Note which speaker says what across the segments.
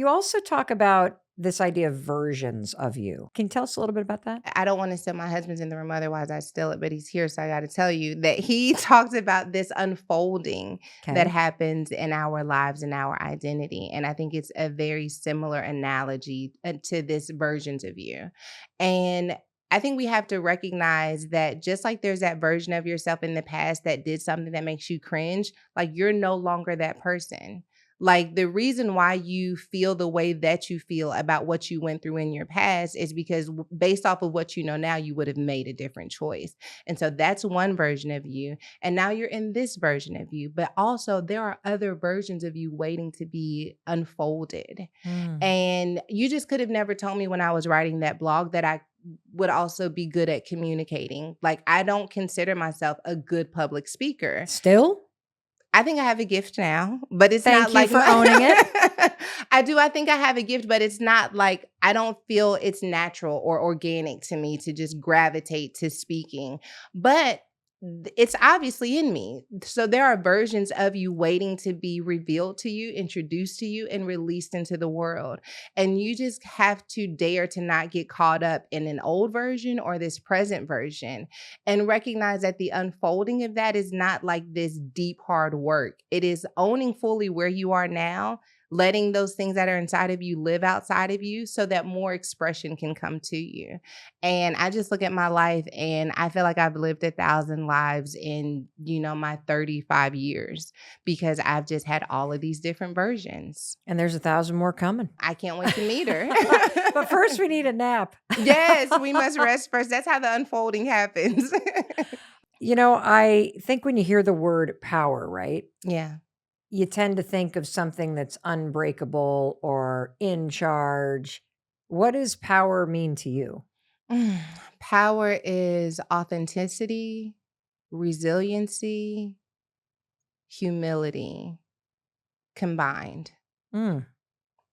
Speaker 1: you also talk about this idea of versions of you. Can you tell us a little bit about that?
Speaker 2: I don't want to steal, my husband's in the room, otherwise I steal it, but he's here, so I got to tell you that he talks about this unfolding that
Speaker 1: Okay.
Speaker 2: happens in our lives and our identity. And I think it's a very similar analogy to this versions of you. And I think we have to recognize that just like there's that version of yourself in the past that did something that makes you cringe, like you're no longer that person. Like the reason why you feel the way that you feel about what you went through in your past is because based off of what you know now, you would have made a different choice. And so that's one version of you. And now you're in this version of you. But also, there are other versions of you waiting to be unfolded.
Speaker 1: Mm.
Speaker 2: And you just could have never told me when I was writing that blog that I would also be good at communicating. Like, I don't consider myself a good public speaker.
Speaker 1: Still?
Speaker 2: I think I have a gift now, but it's not
Speaker 1: Thank you
Speaker 2: like
Speaker 1: for owning it.
Speaker 2: I do. I think I have a gift, but it's not like I don't feel it's natural or organic to me to just gravitate to speaking. But it's obviously in me. So there are versions of you waiting to be revealed to you, introduced to you, and released into the world. And you just have to dare to not get caught up in an old version or this present version and recognize that the unfolding of that is not like this deep, hard work. It is owning fully where you are now, letting those things that are inside of you live outside of you so that more expression can come to you. And I just look at my life and I feel like I've lived 1,000 lives in, my 35 years because I've just had all of these different versions.
Speaker 1: And there's 1,000 more coming.
Speaker 2: I can't wait to meet her.
Speaker 1: But first, we need a nap.
Speaker 2: Yes, we must rest first. That's how the unfolding happens.
Speaker 1: I think when you hear the word power, right,
Speaker 2: Yeah.
Speaker 1: you tend to think of something that's unbreakable or in charge. What does power mean to you?
Speaker 2: Power is authenticity, resiliency, humility combined.
Speaker 1: Mm.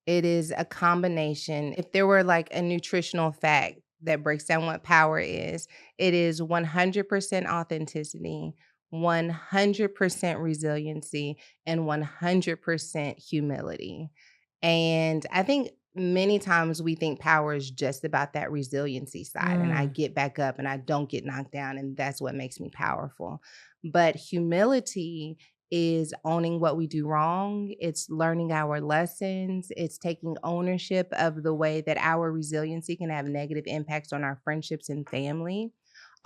Speaker 2: It is a combination. If there were like a nutritional fact that breaks down what power is, it is 100% authenticity, 100% resiliency, and 100% humility. And I think many times we think power is just about that resiliency side, and I
Speaker 1: Mm.
Speaker 2: get back up and I don't get knocked down, and that's what makes me powerful. But humility is owning what we do wrong. It's learning our lessons. It's taking ownership of the way that our resiliency can have negative impacts on our friendships and family.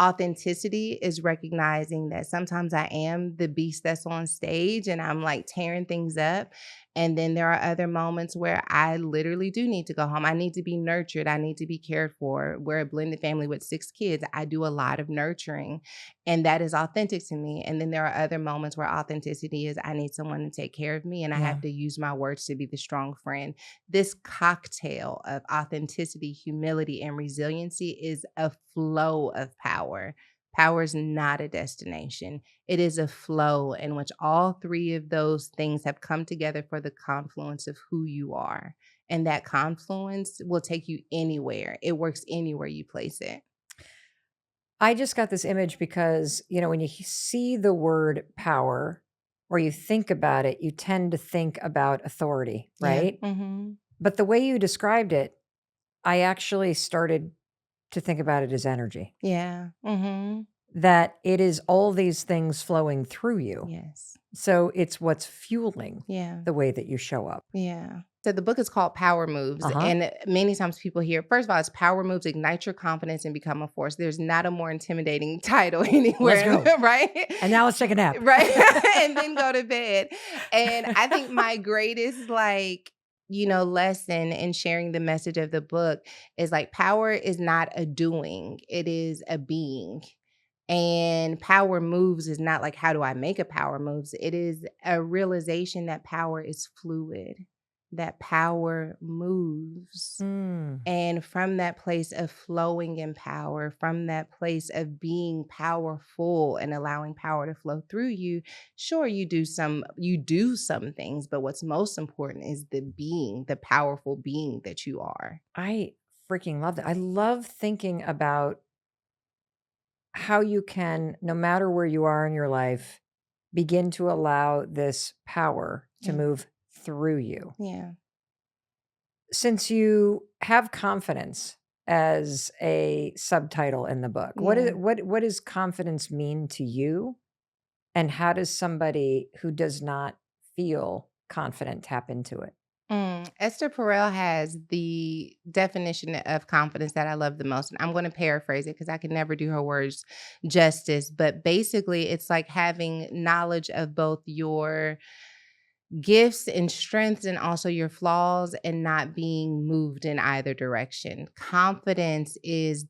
Speaker 2: Authenticity is recognizing that sometimes I am the beast that's on stage and I'm like tearing things up. And then there are other moments where I literally do need to go home. I need to be nurtured. I need to be cared for. We're a blended family with 6 kids. I do a lot of nurturing, and that is authentic to me. And then there are other moments where authenticity is I need someone to take care of me, and I
Speaker 1: Yeah.
Speaker 2: have to use my words to be the strong friend. This cocktail of authenticity, humility, and resiliency is a flow of power. Power is not a destination. It is a flow in which all three of those things have come together for the confluence of who you are. And that confluence will take you anywhere. It works anywhere you place it.
Speaker 1: I just got this image because, when you see the word power or you think about it, you tend to think about authority,
Speaker 2: Yeah.
Speaker 1: right?
Speaker 2: Mm-hmm.
Speaker 1: But the way you described it, I actually started to think about it as energy,
Speaker 2: Yeah. Mm-hmm.
Speaker 1: that it is all these things flowing through you.
Speaker 2: Yes.
Speaker 1: So it's what's fueling
Speaker 2: Yeah.
Speaker 1: the way that you show up.
Speaker 2: Yeah. So the book is called Power Moves.
Speaker 1: Uh-huh.
Speaker 2: And many times people hear, first of all, it's Power Moves, Ignite Your Confidence and Become a Force. There's not a more intimidating title anywhere,
Speaker 1: Let's go.
Speaker 2: right?
Speaker 1: And now let's take a nap.
Speaker 2: Right. And then go to bed. And I think my greatest lesson in sharing the message of the book is like power is not a doing, it is a being. And power moves is not like, how do I make a power moves? It is a realization that power is fluid, that power moves.
Speaker 1: Mm.
Speaker 2: And from that place of flowing in power, from that place of being powerful and allowing power to flow through you, sure, you do some things, but what's most important is the powerful being that you are.
Speaker 1: I freaking love that. I love thinking about how you can, no matter where you are in your life, begin to allow this power to
Speaker 2: Yeah.
Speaker 1: move through you.
Speaker 2: Yeah.
Speaker 1: since you have confidence as a subtitle in the book,
Speaker 2: Yeah.
Speaker 1: what does confidence mean to you? And how does somebody who does not feel confident tap into it?
Speaker 2: Esther Perel has the definition of confidence that I love the most. And I'm going to paraphrase it because I can never do her words justice. But basically, it's like having knowledge of both your gifts and strengths and also your flaws and not being moved in either direction. Confidence is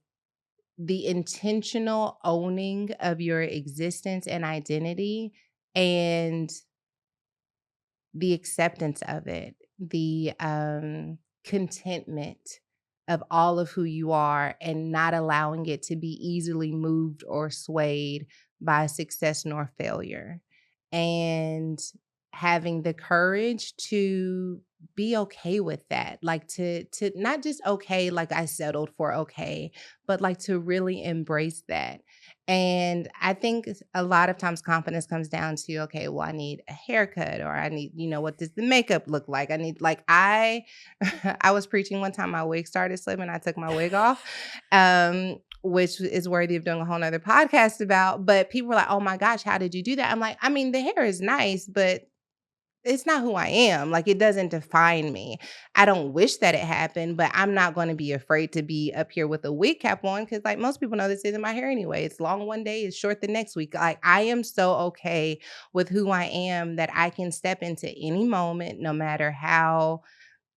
Speaker 2: the intentional owning of your existence and identity and the acceptance of it, the contentment of all of who you are and not allowing it to be easily moved or swayed by success nor failure. And having the courage to be okay with that, like to not just okay, like I settled for okay, but like to really embrace that. And I think a lot of times confidence comes down to, okay, well, I need a haircut or I need, what does the makeup look like? I need like I was preaching one time, my wig started slipping. I took my wig off. Which is worthy of doing a whole nother podcast about. But people were like, oh my gosh, how did you do that? I'm like, I mean, the hair is nice, but it's not who I am. Like, it doesn't define me. I don't wish that it happened, but I'm not going to be afraid to be up here with a wig cap on because, like, most people know this isn't my hair anyway. It's long one day, it's short the next week. Like, I am so okay with who I am that I can step into any moment, no matter how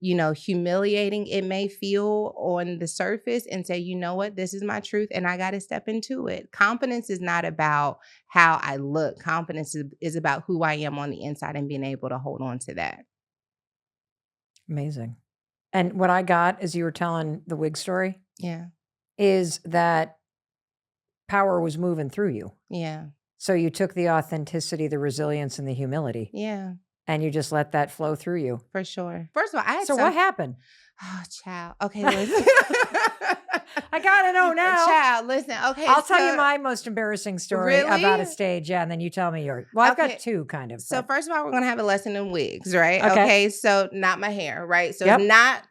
Speaker 2: humiliating it may feel on the surface and say, you know what, this is my truth and I got to step into it. Confidence is not about how I look. Confidence is about who I am on the inside and being able to hold on to that.
Speaker 1: Amazing. And what I got as you were telling the wig story
Speaker 2: Yeah.
Speaker 1: is that power was moving through you.
Speaker 2: Yeah.
Speaker 1: So you took the authenticity, the resilience, and the humility,
Speaker 2: Yeah.
Speaker 1: and you just let that flow through you.
Speaker 2: For sure. First of all, I had
Speaker 1: So what happened?
Speaker 2: Oh, child. Okay, listen.
Speaker 1: I gotta know now.
Speaker 2: Child, listen. Okay,
Speaker 1: I'll tell you my most embarrassing story
Speaker 2: Really?
Speaker 1: about a stage, and then you tell me yours. Well, I've
Speaker 2: Okay.
Speaker 1: got two kind of.
Speaker 2: So first of all, we're gonna have a lesson in wigs, right?
Speaker 1: Okay.
Speaker 2: Okay. So not my hair, right? So
Speaker 1: Yep.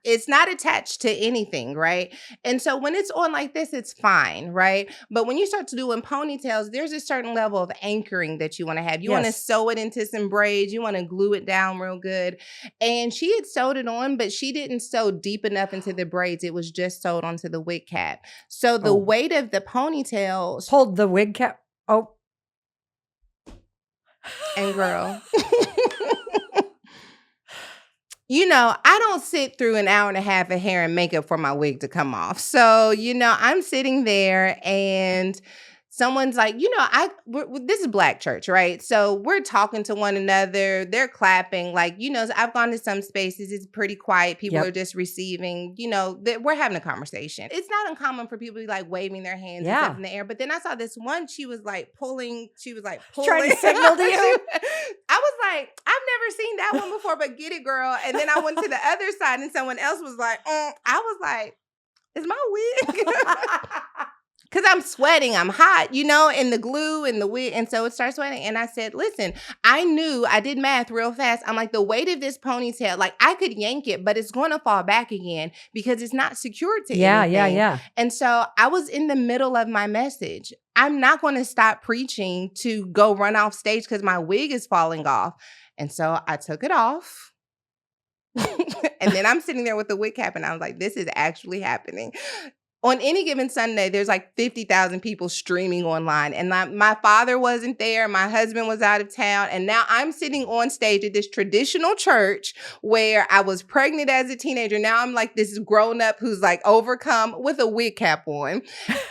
Speaker 2: it's not attached to anything, right? And so when it's on like this, it's fine, right? But when you start to doing ponytails, there's a certain level of anchoring that you want to have. You want to
Speaker 1: Yes.
Speaker 2: sew it into some braids, you want to glue it down real good. And she had sewed it on, but she didn't sew deep enough into the braids. It was just sewed onto the wig cap. So the weight of the ponytail
Speaker 1: pulled the wig cap. Oh.
Speaker 2: And girl. I don't sit through an hour and a half of hair and makeup for my wig to come off. So, I'm sitting there and someone's like, this is Black church, right? So we're talking to one another. They're clapping. Like, I've gone to some spaces. It's pretty quiet. People are just receiving, we're having a conversation. It's not uncommon for people to be like waving their hands and stuff in the air. But then I saw this one, she was pulling.
Speaker 1: Trying to signal to you?
Speaker 2: I was like, I've never seen that one before, but get it, girl. And then I went to the other side and someone else was like, I was like, is my wig? Because I'm sweating, I'm hot, and the glue and the wig. And so it starts sweating. And I said, listen, I did math real fast. I'm like, the weight of this ponytail, like I could yank it, but it's going to fall back again because it's not secured to anything.
Speaker 1: Yeah.
Speaker 2: And so I was in the middle of my message. I'm not going to stop preaching to go run off stage because my wig is falling off. And so I took it off. And then I'm sitting there with the wig cap and I was like, this is actually happening. On any given Sunday, there's like 50,000 people streaming online. And my father wasn't there. My husband was out of town. And now I'm sitting on stage at this traditional church where I was pregnant as a teenager. Now I'm like this grown up who's like overcome with a wig cap on.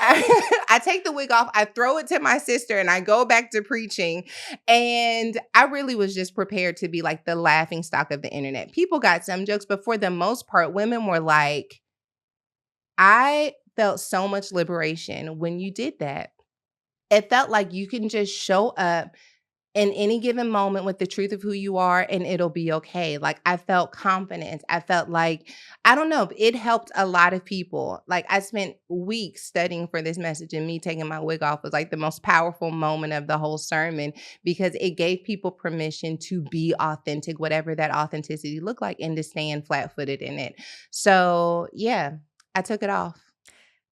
Speaker 2: I take the wig off, I throw it to my sister, and I go back to preaching. And I really was just prepared to be like the laughing stock of the internet. People got some jokes, but for the most part, women were like, I felt so much liberation when you did that. It felt like you can just show up in any given moment with the truth of who you are, and it'll be okay. Like, I felt confidence. I felt like, I don't know, it helped a lot of people. Like, I spent weeks studying for this message, and me taking my wig off was like the most powerful moment of the whole sermon because it gave people permission to be authentic, whatever that authenticity looked like, and to stand flat footed in it. So, yeah, I took it off.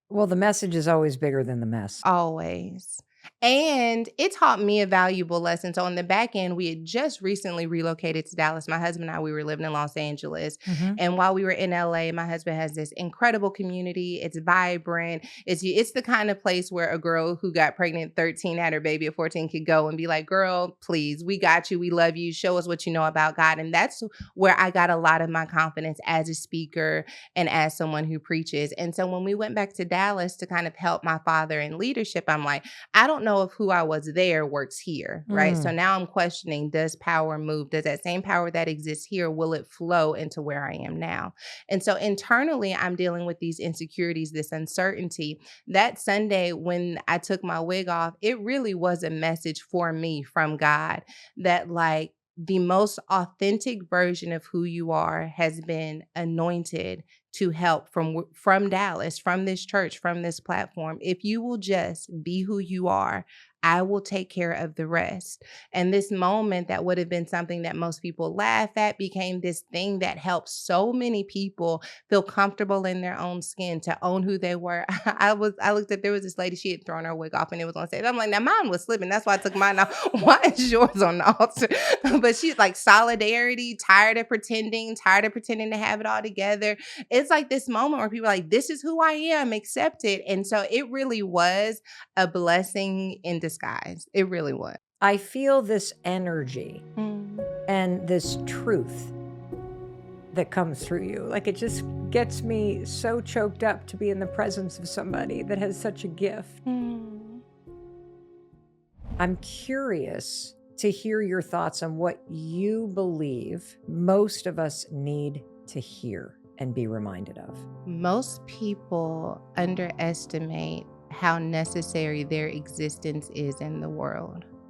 Speaker 1: Well, the message is always bigger than the mess.
Speaker 2: Always. And it taught me a valuable lesson. So on the back end, we had just recently relocated to Dallas. My husband and I, we were living in Los Angeles.
Speaker 1: Mhm.
Speaker 2: And while we were in LA, my husband has this incredible community. It's vibrant. It's the kind of place where a girl who got pregnant at 13, had her baby at 14 could go and be like, girl, please, we got you. We love you. Show us what you know about God. And that's where I got a lot of my confidence as a speaker and as someone who preaches. And so when we went back to Dallas to kind of help my father in leadership, I'm like, I don't know if who I was there works here, right? So
Speaker 1: Mm.
Speaker 2: now I'm questioning, does power move? Does that same power that exists here, will it flow into where I am now? And so internally, I'm dealing with these insecurities, this uncertainty. That Sunday, when I took my wig off, it really was a message for me from God that, like, the most authentic version of who you are has been anointed to help from Dallas, from this church, from this platform. If you will just be who you are, I will take care of the rest. And this moment that would have been something that most people laugh at became this thing that helped so many people feel comfortable in their own skin, to own who they were. I looked at, there was this lady, she had thrown her wig off and it was on stage. I'm like, now mine was slipping. That's why I took mine off. Why is yours on the altar? But she's like, solidarity, tired of pretending to have it all together. It's like this moment where people are like, this is who I am, accept it. And so it really was a blessing in disguise. It really was.
Speaker 1: I feel this energy
Speaker 2: Mm,
Speaker 1: and this truth that comes through you. Like, it just gets me so choked up to be in the presence of somebody that has such a gift.
Speaker 2: mm.
Speaker 1: I'm curious to hear your thoughts on what you believe most of us need to hear and be reminded of.
Speaker 2: Most people underestimate how necessary their existence is in the world.